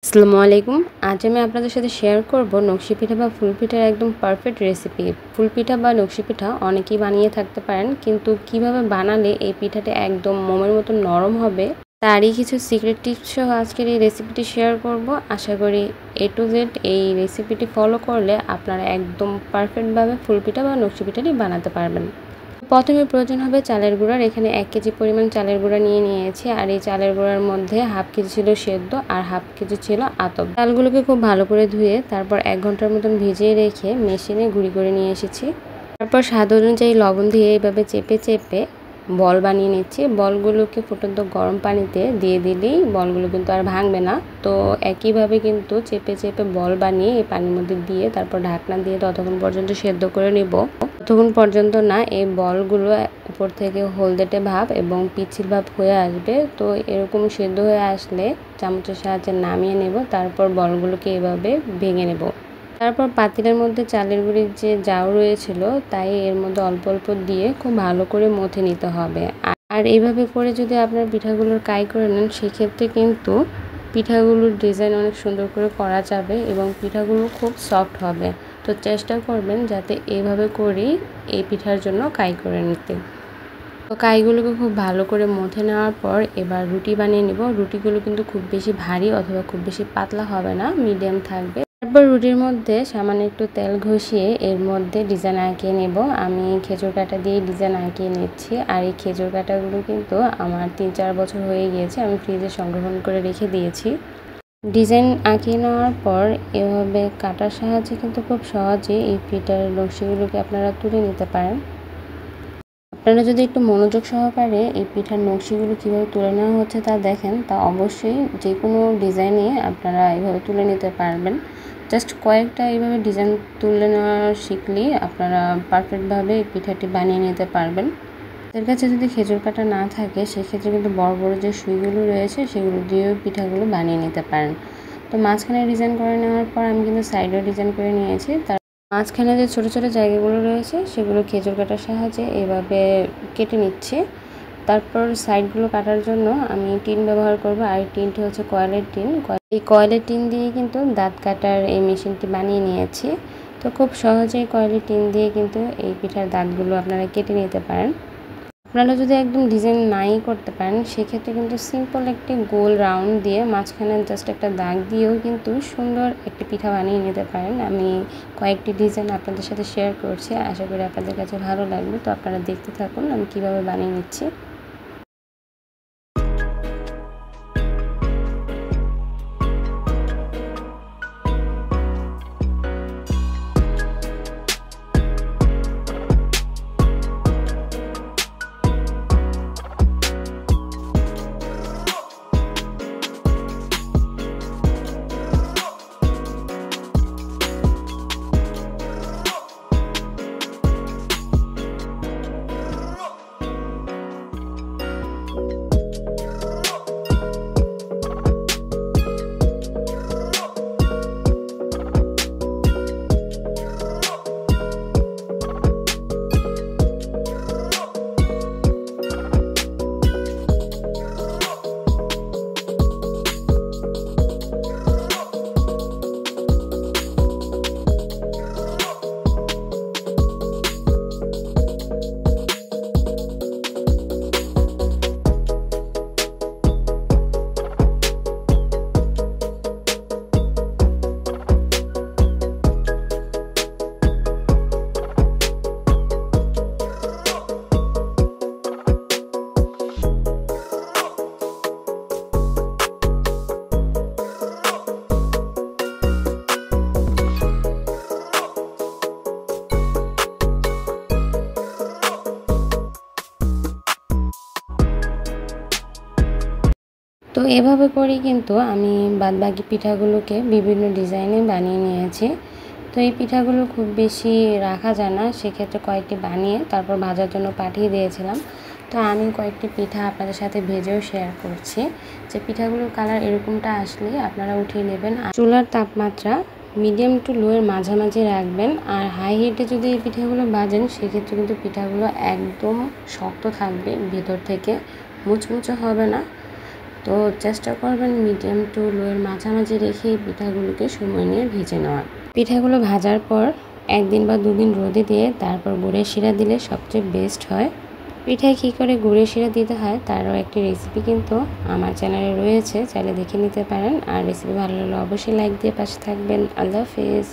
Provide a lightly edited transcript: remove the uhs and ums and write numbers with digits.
আসসালামু আলাইকুম। আজ আমি আপনাদের সাথে শেয়ার করব নকশি পিঠা বা ফুল পিঠার একদম পারফেক্ট রেসিপি। ফুল পিঠা বা নকশি পিঠা অনেকেই বানিয়ে থাকতে পারেন, কিন্তু কিভাবে বানালে এই পিঠাটা একদম মোমের মতো নরম হবে তারই কিছু সিক্রেট টিপস সহ আজকের এই রেসিপিটি শেয়ার করব। আশা করি A to Z এই রেসিপিটি ফলো করলে আপনারা একদম পারফেক্টভাবে ফুল পিঠা বা নকশি পিঠাটি বানাতে পারবেন। প্রথমে প্রয়োজন হবে চালের গুঁড়ার। এখানে 1 কেজি পরিমাণ চালের গুঁড়া নিয়ে নিয়েছি, আর এই চালের গুঁড়ার মধ্যে হাফ কেজি ছিল সেদ্ধ আর হাফ কেজি ছিল আতপ। চালগুলোকে খুব ভালো করে ধুয়ে তারপর 1 ঘন্টার মতন ভিজিয়ে রেখে মেশিনে গুঁড়ি করে নিয়ে এসেছি। তারপর স্বাদ অনুযায়ী লবণ দিয়ে এইভাবে চেপে চেপে বল বানিয়ে নিচ্ছি। বলগুলোকে ফুটন্ত গরম পানিতে দিয়ে দিলেই বলগুলো কিন্তু আর ভাঙবে না। তো একইভাবে কিন্তু চেপে চেপে বল বানিয়ে এই পানির মধ্যে দিয়ে তারপর ঢাকনা দিয়ে ততক্ষণ পর্যন্ত সেদ্ধ করে নেব। ততক্ষণ পর্যন্ত না এই বলগুলো উপর থেকে হলদেটে ভাব এবং পিচ্ছিল ভাব হয়ে আসবে। তো এরকম সেদ্ধ হয়ে আসলে চামচের সাহায্যে নামিয়ে নেব। তারপর বলগুলোকে এভাবে ভেঙে নেব। তারপর পাতিলের মধ্যে চালের গুঁড়ির যে জাউ রয়েছিল তাই এর মধ্যে অল্প অল্প দিয়ে খুব ভালো করে মথে নিতে হবে। আর এইভাবে করে যদি আপনার পিঠাগুলোর কাই করে নেন, সেক্ষেত্রে কিন্তু পিঠাগুলোর ডিজাইন অনেক সুন্দর করে করা যাবে এবং পিঠাগুলো খুব সফট হবে। তো চেষ্টা করবেন যাতে এইভাবে করেই এই পিঠার জন্য কাই করে নিতে। তো কাইগুলোকে খুব ভালো করে মথে নেওয়ার পর এবার রুটি বানিয়ে নেব। রুটিগুলো কিন্তু খুব বেশি ভারী অথবা খুব বেশি পাতলা হবে না, মিডিয়াম থাকবে। তারপর রুটির মধ্যে সামান্য একটু তেল ঘষিয়ে এর মধ্যে ডিজাইন আঁকিয়ে নেব। আমি খেজুর কাঁটা দিয়ে ডিজাইন আঁকিয়ে নিচ্ছি। আর এই খেজুর কাঁটাগুলো কিন্তু আমার 3-4 বছর হয়ে গিয়েছে, আমি ফ্রিজে সংরক্ষণ করে রেখে দিয়েছি। ডিজাইন আঁকিয়ে নেওয়ার পর এভাবে কাটার সাহায্যে কিন্তু খুব সহজে এই পিঠার নকশিগুলোকে আপনারা তুলে নিতে পারেন। আপনারা যদি একটু মনোযোগ সহকারে এই পিঠার নকশিগুলো কীভাবে তুলে নেওয়া হচ্ছে তা দেখেন, তা অবশ্যই যে কোনো ডিজাইনে আপনারা এইভাবে তুলে নিতে পারবেন। জাস্ট কয়েকটা এইভাবে ডিজাইন তুলে নেওয়া শিখলেই আপনারা পারফেক্টভাবে এই পিঠাটি বানিয়ে নিতে পারবেন। আপনাদের কাছে যদি খেজুর কাঁটা না থাকে, সেক্ষেত্রে কিন্তু বড় বড় যে সুইগুলো রয়েছে সেগুলো দিয়েও পিঠাগুলো বানিয়ে নিতে পারেন। তো মাঝখানে ডিজাইন করে নেওয়ার পর আমি কিন্তু সাইডেও ডিজাইন করে নিয়েছি। তার মাঝখানে যে ছোটো ছোটো জায়গাগুলো রয়েছে সেগুলো খেজুর কাঁটার সাহায্যে এভাবে কেটে নিচ্ছি। তারপর সাইডগুলো কাটার জন্য আমি টিন ব্যবহার করব, আর টিনটি হচ্ছে কয়েলের টিন। এই কয়েলের টিন দিয়ে কিন্তু দাঁত কাটার এই মেশিনটি বানিয়ে নিয়েছি। তো খুব সহজেই কয়েলের টিন দিয়ে কিন্তু এই পিঠার দাঁতগুলো আপনারা কেটে নিতে পারেন। আপনারা যদি একদম ডিজাইন নাই করতে পারেন, সেক্ষেত্রে কিন্তু সিম্পল একটি গোল রাউন্ড দিয়ে মাঝখানে জাস্ট একটা দাগ দিয়েও কিন্তু সুন্দর একটি পিঠা বানিয়ে নিতে পারেন। আমি কয়েকটি ডিজাইন আপনাদের সাথে শেয়ার করছি, আশা করি আপনাদের কাছে ভালো লাগবে। তো আপনারা দেখতে থাকুন আমি কিভাবে বানিয়ে নিচ্ছি। তো এভাবে করেই কিন্তু আমি বাদবাকি পিঠাগুলোকে বিভিন্ন ডিজাইনে বানিয়ে নিয়েছি। তো এই পিঠাগুলো খুব বেশি রাখা যায় না, সেক্ষেত্রে কয়েকটি বানিয়ে তারপর ভাজার জন্য পাঠিয়ে দিয়েছিলাম। তো আমি কয়েকটি পিঠা আপনাদের সাথে ভেজেও শেয়ার করছি। যে পিঠাগুলোর কালার এরকমটা আসলে আপনারা উঠিয়ে নেবেন। চুলার তাপমাত্রা মিডিয়াম টু লো এর মাঝামাঝি রাখবেন। আর হাই হিটে যদি এই পিঠাগুলো ভাজেন, সেক্ষেত্রে কিন্তু পিঠাগুলো একদম শক্ত থাকবে, ভেতর থেকে মুচমুচে হবে না। তো তো চেষ্টা করবেন মিডিয়াম টু লোয়ের মাঝামাঝি রেখে এই পিঠাগুলোকে সময় নিয়ে ভেজে নেওয়ার। পিঠাগুলো ভাজার পর 1 দিন বা 2 দিন রোদে দিয়ে তারপর গুড়ের শিরা দিলে সবচেয়ে বেস্ট হয়। পিঠায় কী করে গুড়ের শিরা দিতে হয় তারও একটি রেসিপি কিন্তু আমার চ্যানেলে রয়েছে, চাইলে দেখে নিতে পারেন। আর রেসিপি ভালো লাগলে অবশ্যই লাইক দিয়ে পাশে থাকবেন। আল্লাহ হাফেজ।